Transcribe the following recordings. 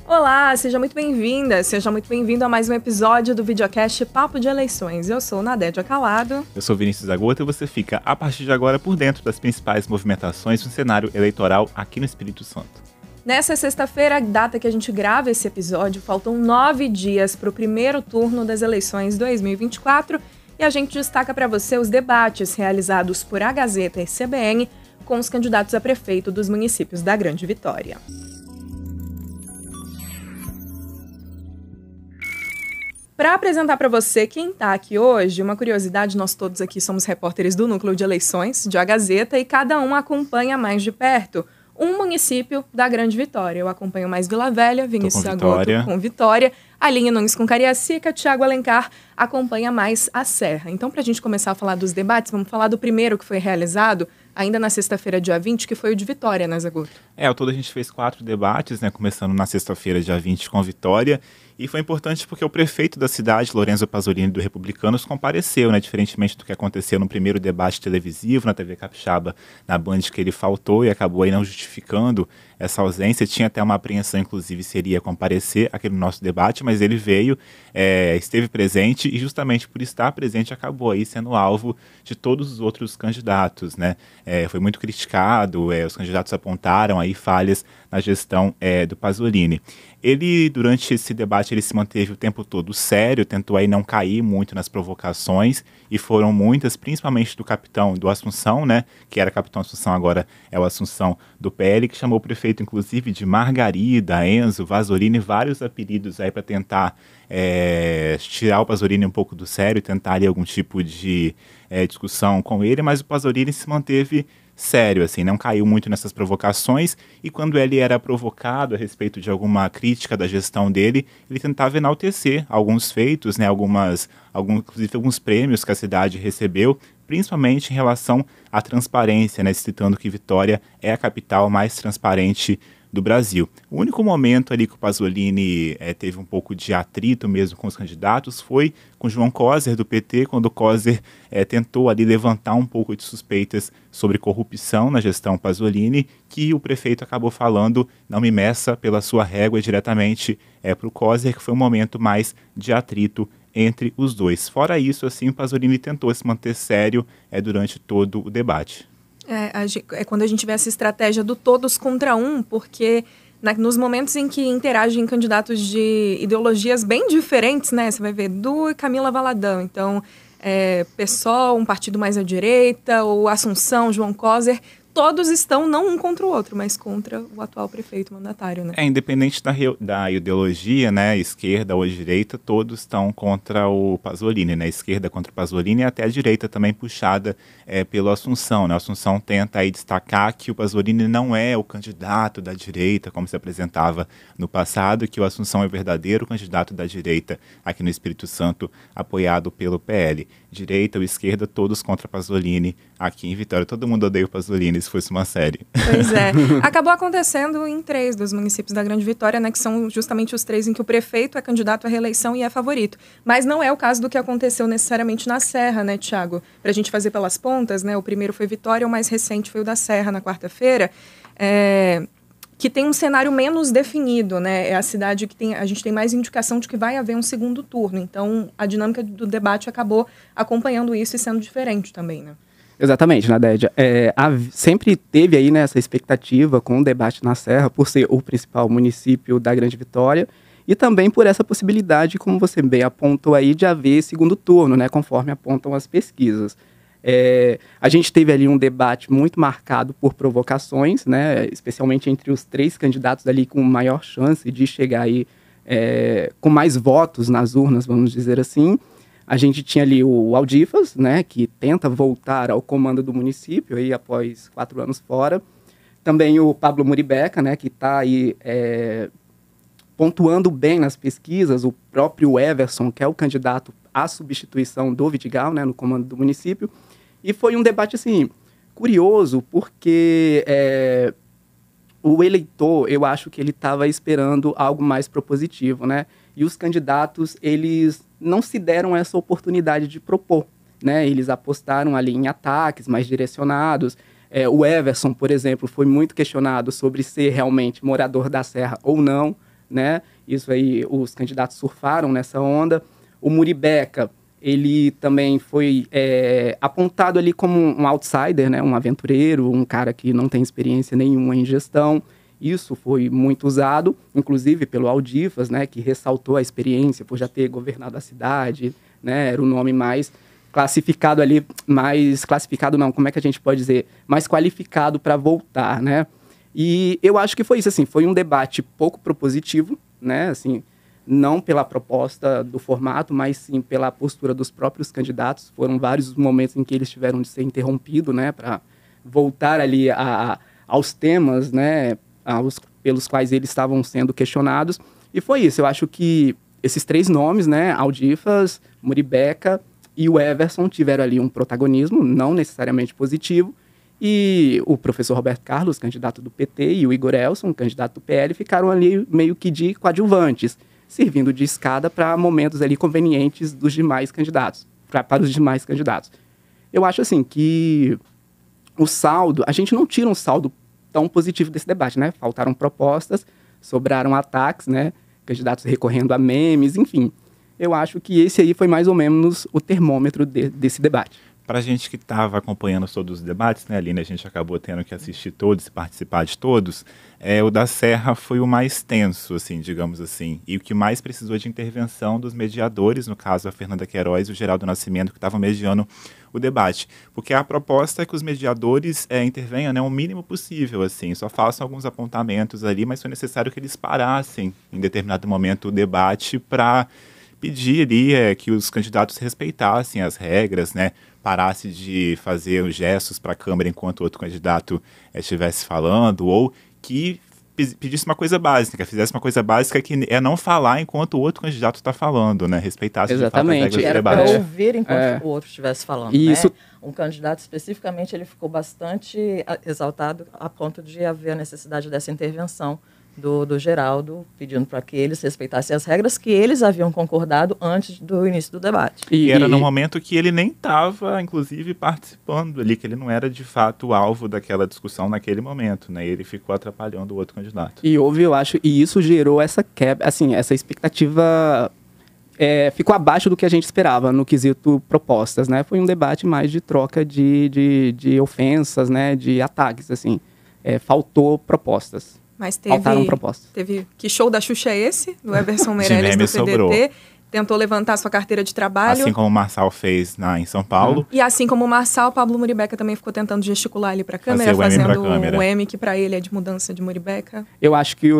Olá, seja muito bem-vinda, seja muito bem-vindo a mais um episódio do videocast Papo de Eleições. Eu sou Nadédia Calado. Eu sou Vinícius Agota e você fica, a partir de agora, por dentro das principais movimentações no cenário eleitoral aqui no Espírito Santo. Nessa sexta-feira, data que a gente grava esse episódio, faltam 9 dias para o primeiro turno das eleições 2024 e a gente destaca para você os debates realizados por A Gazeta e CBN com os candidatos a prefeito dos municípios da Grande Vitória. Para apresentar para você quem está aqui hoje, uma curiosidade, nós todos aqui somos repórteres do Núcleo de Eleições, de A Gazeta, e cada um acompanha mais de perto um município da Grande Vitória. Eu acompanho mais Vila Velha, Vinícius Agoto com Vitória, Aline Nunes com Cariacica, Thiago Alencar acompanha mais a Serra. Então, para a gente começar a falar dos debates, vamos falar do primeiro que foi realizado ainda na sexta-feira, dia 20, que foi o de Vitória, né, Zagoto? Ao todo a gente fez 4 debates, né, começando na sexta-feira, dia 20, com Vitória. E foi importante porque o prefeito da cidade, Lorenzo Pasolini, do Republicanos, compareceu, né, diferentemente do que aconteceu no primeiro debate televisivo na TV Capixaba, na Band, que ele faltou e acabou aí não justificando essa ausência. Tinha até uma apreensão, inclusive, se ele ia comparecer aqui no nosso debate, mas ele veio, esteve presente e justamente por estar presente acabou aí sendo alvo de todos os outros candidatos, né? Foi muito criticado, os candidatos apontaram aí falhas na gestão do Pasolini. Ele, durante esse debate, ele se manteve o tempo todo sério, tentou aí não cair muito nas provocações, e foram muitas, principalmente do capitão do Assunção, né, que era capitão Assunção, agora é o Assunção do PL, que chamou o prefeito, inclusive, de Margarida, Enzo, Vasolini, vários apelidos aí para tentar tirar o Pasolini um pouco do sério, tentar ali algum tipo de discussão com ele, mas o Pasolini se manteve sério, assim, não caiu muito nessas provocações, e quando ele era provocado a respeito de alguma crítica da gestão dele, ele tentava enaltecer alguns feitos, né, inclusive alguns prêmios que a cidade recebeu, principalmente em relação à transparência, né, citando que Vitória é a capital mais transparente do Brasil. O único momento ali que o Pasolini teve um pouco de atrito mesmo com os candidatos foi com João Coser, do PT, quando o Coser tentou ali levantar um pouco de suspeitas sobre corrupção na gestão Pasolini, que o prefeito acabou falando, não me meça pela sua régua diretamente para o Coser, que foi um momento mais de atrito entre os dois. Fora isso, assim, o Pasolini tentou se manter sério durante todo o debate. É quando a gente vê essa estratégia do todos contra um, porque nos momentos em que interagem candidatos de ideologias bem diferentes, né? Você vai ver Du e Camila Valadão, então PSOL, um partido mais à direita, ou Assunção, João Coser, todos estão não um contra o outro, mas contra o atual prefeito mandatário, né? Independente da ideologia, né, esquerda ou direita, todos estão contra o Pasolini, né, esquerda contra o Pasolini e até a direita também puxada pelo Assunção, né? O Assunção tenta aí destacar que o Pasolini não é o candidato da direita, como se apresentava no passado, que o Assunção é o verdadeiro candidato da direita aqui no Espírito Santo, apoiado pelo PL. Direita ou esquerda, todos contra Pasolini aqui em Vitória. Todo mundo odeia o Pasolini, se fosse uma série. Pois é. Acabou acontecendo em 3 dos municípios da Grande Vitória, né, que são justamente os 3 em que o prefeito é candidato à reeleição e é favorito. Mas não é o caso do que aconteceu necessariamente na Serra, né, Thiago? Para a gente fazer pelas pontas, né, o primeiro foi Vitória, o mais recente foi o da Serra, na quarta-feira, que tem um cenário menos definido, né? É a cidade que a gente tem mais indicação de que vai haver um segundo turno. Então, a dinâmica do debate acabou acompanhando isso e sendo diferente também, né? Exatamente, Nadédia. Sempre teve aí, né, essa expectativa com o debate na Serra, por ser o principal município da Grande Vitória, e também por essa possibilidade, como você bem apontou aí, de haver segundo turno, né, conforme apontam as pesquisas. A gente teve ali um debate muito marcado por provocações, né, especialmente entre os 3 candidatos ali com maior chance de chegar aí com mais votos nas urnas, vamos dizer assim. A gente tinha ali o Aldifas, né, que tenta voltar ao comando do município aí após 4 anos fora. Também o Pablo Muribeca, né, que está aí pontuando bem nas pesquisas. O próprio Everson, que é o candidato à substituição do Vidigal, né, no comando do município. E foi um debate, assim, curioso, porque o eleitor, eu acho que ele estava esperando algo mais propositivo, né? E os candidatos, eles não se deram essa oportunidade de propor, né? Eles apostaram ali em ataques mais direcionados. O Everson, por exemplo, foi muito questionado sobre ser realmente morador da Serra ou não, né? Isso aí, os candidatos surfaram nessa onda. O Muribeca, ele também foi apontado ali como um outsider, né? Um aventureiro, um cara que não tem experiência nenhuma em gestão. Isso foi muito usado, inclusive pelo Aldifas, né? Que ressaltou a experiência por já ter governado a cidade, né? Era o nome mais classificado ali, mais classificado não, como é que a gente pode dizer? Mais qualificado para voltar, né? E eu acho que foi isso, assim, foi um debate pouco propositivo, né? Assim, não pela proposta do formato, mas sim pela postura dos próprios candidatos. Foram vários momentos em que eles tiveram de ser interrompidos, né? Para voltar ali aos temas, né? Pelos quais eles estavam sendo questionados. E foi isso, eu acho que esses 3 nomes, né? Aldifas, Muribeca e o Everson tiveram ali um protagonismo, não necessariamente positivo, e o professor Roberto Carlos, candidato do PT, e o Igor Elson, candidato do PL, ficaram ali meio que de coadjuvantes, servindo de escada para momentos ali convenientes dos demais candidatos, para os demais candidatos. Eu acho assim que o saldo, a gente não tira um saldo tão positivo desse debate, né? Faltaram propostas, sobraram ataques, né? Candidatos recorrendo a memes, enfim. Eu acho que esse aí foi mais ou menos o termômetro desse debate. Para a gente que estava acompanhando todos os debates, né, Aline, a gente acabou tendo que assistir todos e participar de todos, o da Serra foi o mais tenso, assim, digamos assim, e o que mais precisou de intervenção dos mediadores, no caso a Fernanda Queiroz e o Geraldo Nascimento, que estavam mediando o debate. Porque a proposta é que os mediadores intervenham, né, o mínimo possível, assim, só façam alguns apontamentos ali, mas foi necessário que eles parassem em determinado momento o debate para pedir ali que os candidatos respeitassem as regras, né? Parasse de fazer os gestos para a câmera enquanto o outro candidato estivesse falando, ou que pedisse uma coisa básica, fizesse uma coisa básica que é não falar enquanto o outro candidato está falando, né? Respeitasse de fato as regras do debate. Era para ouvir enquanto o outro estivesse falando, isso. né? Um candidato especificamente, ele ficou bastante exaltado a ponto de haver a necessidade dessa intervenção do Geraldo, pedindo para que eles respeitassem as regras que eles haviam concordado antes do início do debate. E era no momento que ele nem estava, inclusive, participando ali, que ele não era, de fato, o alvo daquela discussão naquele momento, né? Ele ficou atrapalhando o outro candidato. E houve, eu acho, e isso gerou essa quebra, assim, essa expectativa ficou abaixo do que a gente esperava no quesito propostas, né? Foi um debate mais de troca de ofensas, né? De ataques, assim. Faltou propostas. Mas faltaram propostas. Que show da Xuxa é esse? Do Everson Meirelles do PDT. Sobrou. Tentou levantar sua carteira de trabalho. Assim como o Marçal fez em São Paulo. E assim como o Marçal, Pablo Muribeca também ficou tentando gesticular ali para a câmera, fazendo o M, que para ele é de mudança de Muribeca. Eu acho que,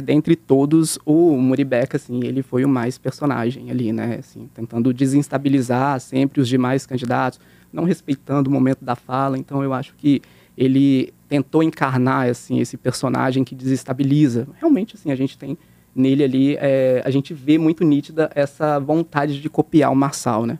dentre todos, o Muribeca, assim, ele foi o mais personagem ali, né? Assim, tentando desestabilizar sempre os demais candidatos, não respeitando o momento da fala. Então, eu acho que ele tentou encarnar, assim, esse personagem que desestabiliza. Realmente, assim, a gente tem nele ali, a gente vê muito nítida essa vontade de copiar o Marçal, né?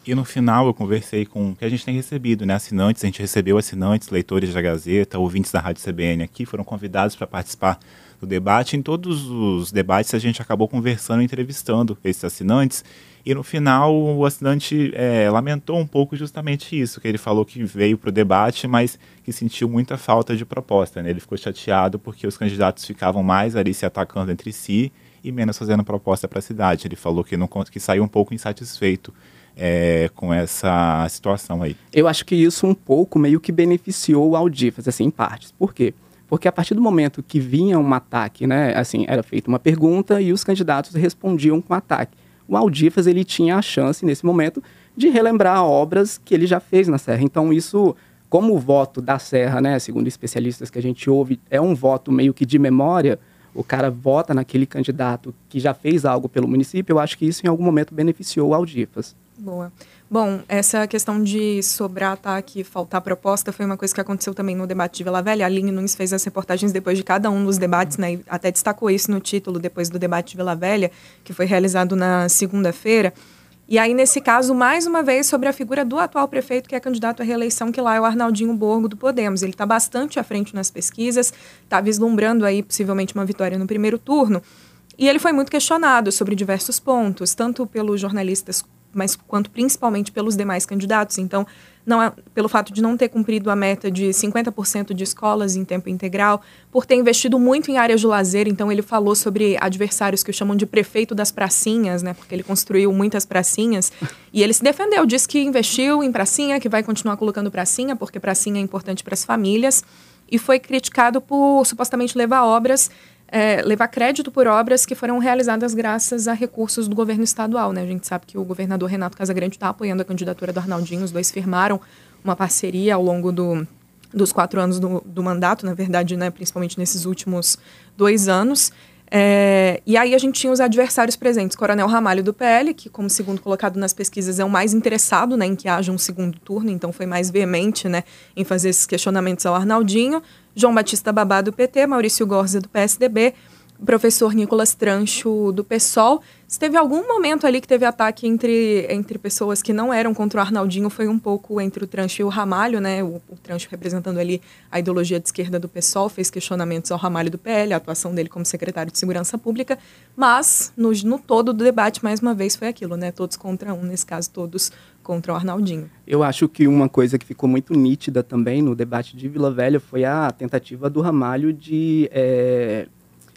E no final eu conversei com o que a gente tem recebido, né? Assinantes, a gente recebeu assinantes, leitores da Gazeta, ouvintes da Rádio CBN aqui, foram convidados para participar do debate. Em todos os debates a gente acabou conversando e entrevistando esses assinantes. E no final o assinante lamentou um pouco justamente isso, que ele falou que veio para o debate, mas que sentiu muita falta de proposta, né? Ele ficou chateado porque os candidatos ficavam mais ali se atacando entre si e menos fazendo proposta para a cidade. Ele falou que saiu um pouco insatisfeito com essa situação aí. Eu acho que isso um pouco meio que beneficiou o Aldifas, assim, em partes. Por quê? Porque a partir do momento que vinha um ataque, né, assim, era feita uma pergunta e os candidatos respondiam com ataque. O Aldifas, ele tinha a chance, nesse momento, de relembrar obras que ele já fez na Serra. Então, isso, como o voto da Serra, né, segundo especialistas que a gente ouve, é um voto meio que de memória, o cara vota naquele candidato que já fez algo pelo município, eu acho que isso, em algum momento, beneficiou o Aldifas. Boa. Bom, essa questão de sobrar ataque e faltar proposta foi uma coisa que aconteceu também no debate de Vila Velha. A Aline Nunes fez as reportagens depois de cada um dos debates, né? E até destacou isso no título, depois do debate de Vila Velha, que foi realizado na segunda-feira. E aí, nesse caso, mais uma vez, sobre a figura do atual prefeito, que é candidato à reeleição, que lá é o Arnaldinho Borgo, do Podemos. Ele está bastante à frente nas pesquisas, está vislumbrando aí, possivelmente, uma vitória no primeiro turno. E ele foi muito questionado sobre diversos pontos, tanto pelos jornalistas mas quanto principalmente pelos demais candidatos. Então, pelo fato de não ter cumprido a meta de 50% de escolas em tempo integral, por ter investido muito em áreas de lazer. Então, ele falou sobre adversários que o chamam de prefeito das pracinhas, né, porque ele construiu muitas pracinhas, e ele se defendeu, disse que investiu em pracinha, que vai continuar colocando pracinha, porque pracinha é importante para as famílias, e foi criticado por supostamente levar crédito por obras que foram realizadas graças a recursos do governo estadual, né? A gente sabe que o governador Renato Casagrande está apoiando a candidatura do Arnaldinho, os dois firmaram uma parceria ao longo dos 4 anos do mandato, na verdade, né? Principalmente nesses últimos 2 anos. E aí a gente tinha os adversários presentes, Coronel Ramalho do PL, que como segundo colocado nas pesquisas é o mais interessado, né, em que haja um segundo turno, então foi mais veemente, né, em fazer esses questionamentos ao Arnaldinho, João Batista Babá do PT, Maurício Gorza do PSDB, o professor Nicolas Trancho do PSOL. Se teve algum momento ali que teve ataque entre pessoas que não eram contra o Arnaldinho, foi um pouco entre o Trancho e o Ramalho, né? O Trancho representando ali a ideologia de esquerda do PSOL, fez questionamentos ao Ramalho do PL, a atuação dele como secretário de Segurança Pública, mas no todo do debate, mais uma vez, foi aquilo, né? Todos contra um, nesse caso, todos contra o Arnaldinho. Eu acho que uma coisa que ficou muito nítida também no debate de Vila Velha foi a tentativa do Ramalho de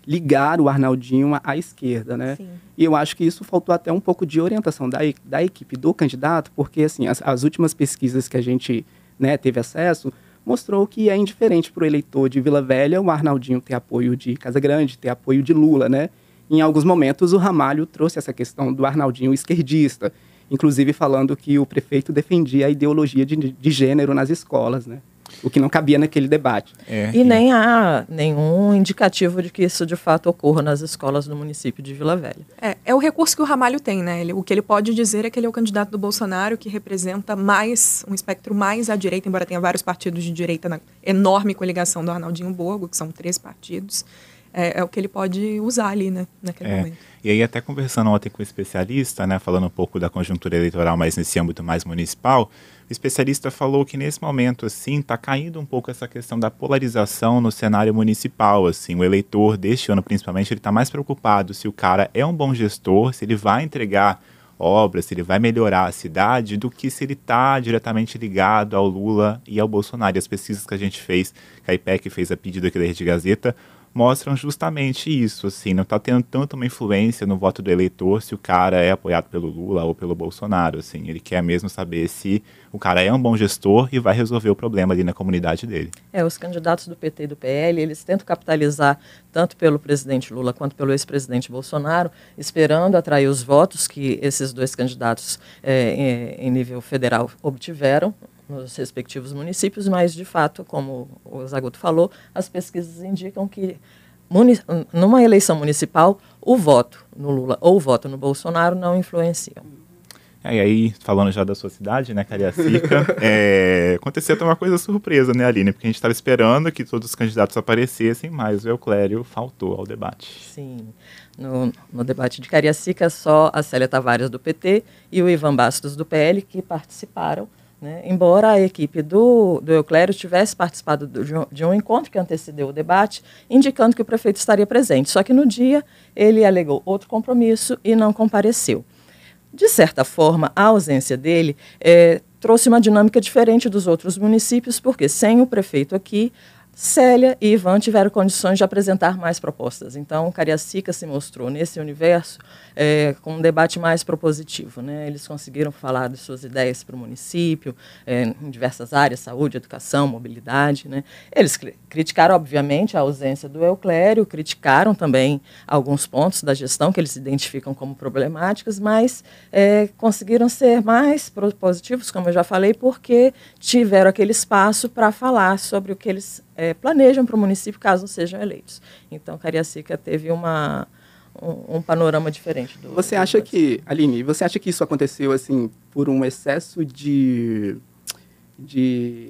ligar o Arnaldinho à esquerda, né? Sim. E eu acho que isso faltou até um pouco de orientação da equipe do candidato, porque assim, as últimas pesquisas que a gente, né, teve acesso mostrou que é indiferente para o eleitor de Vila Velha o Arnaldinho ter apoio de Casagrande, ter apoio de Lula, né? Em alguns momentos o Ramalho trouxe essa questão do Arnaldinho esquerdista, inclusive falando que o prefeito defendia a ideologia de gênero nas escolas, né? O que não cabia naquele debate. Nem há nenhum indicativo de que isso de fato ocorra nas escolas do município de Vila Velha. É o recurso que o Ramalho tem, né? O que ele pode dizer é que ele é o candidato do Bolsonaro, que representa um espectro mais à direita, embora tenha vários partidos de direita na enorme coligação do Arnaldinho Borgo, que são 13 partidos. É o que ele pode usar ali, né, naquele momento. E aí, até conversando ontem com o especialista, né, falando um pouco da conjuntura eleitoral, mas nesse âmbito mais municipal, o especialista falou que nesse momento, assim, está caindo um pouco essa questão da polarização no cenário municipal, assim, o eleitor deste ano, principalmente, ele está mais preocupado se o cara é um bom gestor, se ele vai entregar obras, se ele vai melhorar a cidade, do que se ele está diretamente ligado ao Lula e ao Bolsonaro. E as pesquisas que a gente fez, que a IPEC fez a pedido aqui da Rede Gazeta, mostram justamente isso, assim, não está tendo tanto uma influência no voto do eleitor se o cara é apoiado pelo Lula ou pelo Bolsonaro, assim, ele quer mesmo saber se o cara é um bom gestor e vai resolver o problema ali na comunidade dele. Os candidatos do PT e do PL, eles tentam capitalizar tanto pelo presidente Lula quanto pelo ex-presidente Bolsonaro, esperando atrair os votos que esses dois candidatos em nível federal obtiveram nos respectivos municípios, mas, de fato, como o Zaguto falou, as pesquisas indicam que, numa eleição municipal, o voto no Lula ou o voto no Bolsonaro não influenciam. E aí, falando já da sua cidade, né, Cariacica, aconteceu até uma coisa surpresa, né, Aline? Porque a gente estava esperando que todos os candidatos aparecessem, mas o Euclério faltou ao debate. Sim. No debate de Cariacica, só a Célia Tavares, do PT, e o Ivan Bastos, do PL, que participaram, né? Embora a equipe do Euclério tivesse participado de um encontro que antecedeu o debate, indicando que o prefeito estaria presente. Só que no dia ele alegou outro compromisso e não compareceu. De certa forma, a ausência dele trouxe uma dinâmica diferente dos outros municípios, porque sem o prefeito aqui, Célia e Ivan tiveram condições de apresentar mais propostas. Então, Cariacica se mostrou, nesse universo, com um debate mais propositivo, né? Eles conseguiram falar de suas ideias para o município, em diversas áreas, saúde, educação, mobilidade, né? Eles criticaram, obviamente, a ausência do Euclério, criticaram também alguns pontos da gestão que eles identificam como problemáticos, mas conseguiram ser mais propositivos, como eu já falei, porque tiveram aquele espaço para falar sobre o que eles planejam para o município caso sejam eleitos. Então, Cariacica teve um panorama diferente. Você acha que, Aline, você acha que isso aconteceu assim por um excesso de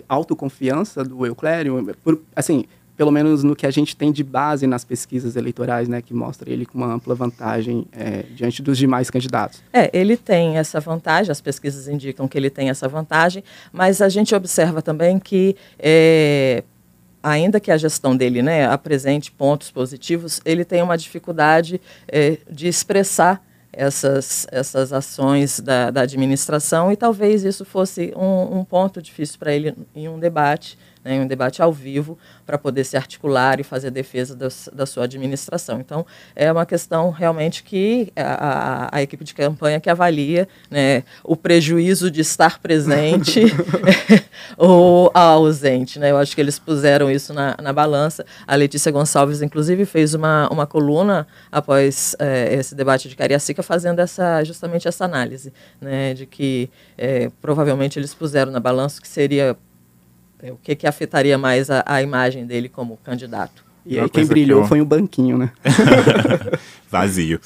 autoconfiança do Euclério? Assim, pelo menos no que a gente tem de base nas pesquisas eleitorais, né, que mostra ele com uma ampla vantagem diante dos demais candidatos. Ele tem essa vantagem, as pesquisas indicam que ele tem essa vantagem, mas a gente observa também que ainda que a gestão dele, né, apresente pontos positivos, ele tem uma dificuldade de expressar essas ações da administração, e talvez isso fosse um ponto difícil para ele em um debate, né, em um debate ao vivo, para poder se articular e fazer defesa da sua administração. Então, é uma questão realmente que a equipe de campanha que avalia, né, o prejuízo de estar presente ou ausente, né? Eu acho que eles puseram isso na balança. A Letícia Gonçalves, inclusive, fez uma coluna após esse debate de Cariacica, fazendo justamente essa análise, né, de que provavelmente eles puseram na balança que seria o que afetaria mais a imagem dele como candidato. E aí quem brilhou foi um banquinho, né? Vazio.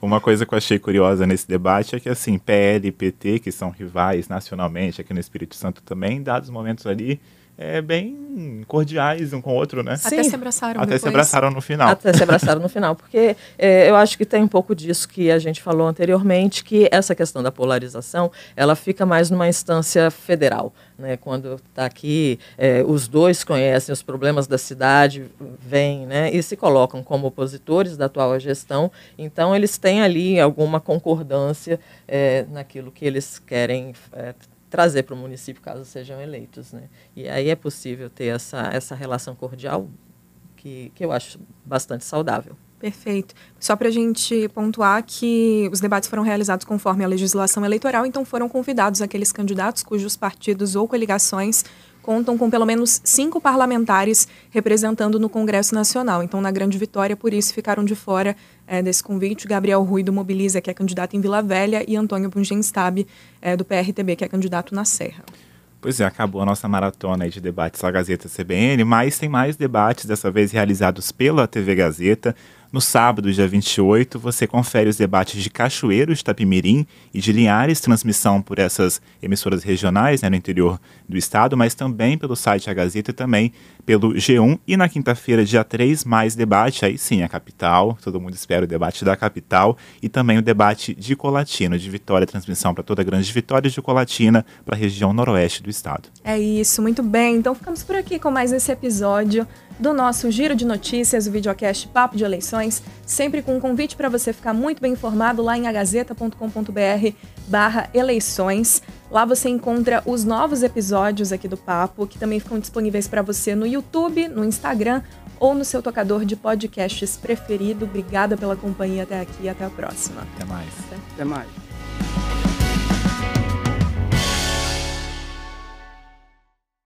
Uma coisa que eu achei curiosa nesse debate é que, assim, PL e PT, que são rivais nacionalmente, aqui no Espírito Santo também, em dados momentos ali, bem cordiais um com o outro, né? Até se abraçaram Até depois. se abraçaram no final. Até se abraçaram no final, porque eu acho que tem um pouco disso que a gente falou anteriormente, que essa questão da polarização, ela fica mais numa instância federal, né? Quando está aqui, os dois conhecem os problemas da cidade, vêm, né, e se colocam como opositores da atual gestão, então eles têm ali alguma concordância naquilo que eles querem trazer para o município caso sejam eleitos, né? E aí é possível ter essa relação cordial que eu acho bastante saudável. Perfeito. Só para a gente pontuar que os debates foram realizados conforme a legislação eleitoral, então foram convidados aqueles candidatos cujos partidos ou coligações contam com pelo menos 5 parlamentares representando no Congresso Nacional. Então, na Grande Vitória, por isso, ficaram de fora desse convite Gabriel Rui, do Mobiliza, que é candidato em Vila Velha, e Antônio Bungenstab, do PRTB, que é candidato na Serra. Pois é, acabou a nossa maratona aí de debates da Gazeta CBN, mas tem mais debates, dessa vez realizados pela TV Gazeta. No sábado, dia 28, você confere os debates de Cachoeiro, de Itapimirim e de Linhares, transmissão por essas emissoras regionais, né, no interior do estado, mas também pelo site da Gazeta e também pelo G1. E na quinta-feira, dia 3, mais debate, aí sim, a capital, todo mundo espera o debate da capital, e também o debate de Colatina, de Vitória, transmissão para toda a Grande Vitória, de Colatina para a região noroeste do estado. É isso, muito bem. Então ficamos por aqui com mais esse episódio do nosso Giro de Notícias, o videocast Papo de Eleições, sempre com um convite para você ficar muito bem informado lá em agazeta.com.br/eleições. Lá você encontra os novos episódios aqui do Papo, que também ficam disponíveis para você no YouTube, no Instagram ou no seu tocador de podcasts preferido. Obrigada pela companhia até aqui e até a próxima. Até mais. Até mais.